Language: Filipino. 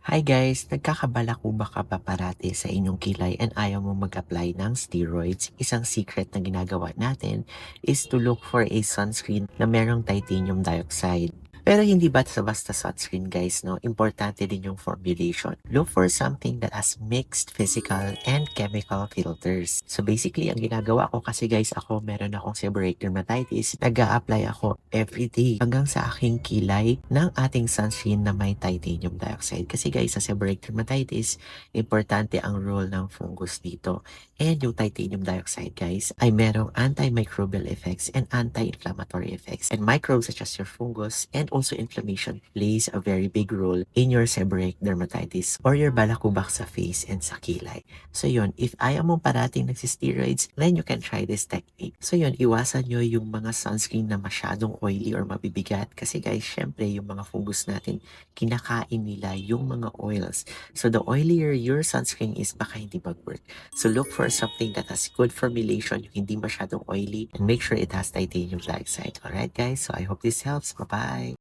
Hi guys, nagkakabalakubak ka ba parati sa inyong kilay and ayaw mo mag-apply ng steroids? Isang secret na ginagawa natin is to look for a sunscreen na merong titanium dioxide. Pero hindi basta-basta sunscreen guys, no? Importante din yung formulation. Look for something that has mixed physical and chemical filters. So basically, ang ginagawa ko kasi guys, ako meron akong seborrheic dermatitis. Nag-a-apply ako everyday hanggang sa aking kilay ng ating sunscreen na may titanium dioxide. Kasi guys, sa seborrheic dermatitis, importante ang role ng fungus dito. And yung titanium dioxide guys ay merong antimicrobial effects and anti-inflammatory effects. And microbes such as your fungus and also inflammation plays a very big role in your seborrheic dermatitis or your balakubak sa face and sa kilay. So yun, if ayaw mong parating nagsisteroids, then you can try this technique. So yun, iwasan nyo yung mga sunscreen na masyadong oily or mabibigat kasi guys, syempre yung mga fungus natin, kinakain nila yung mga oils. So the oilier your sunscreen is, baka hindi mag-work. So look for something that has good formulation, yung hindi masyadong oily, and make sure it has titanium dioxide. Alright guys, so I hope this helps. Bye-bye!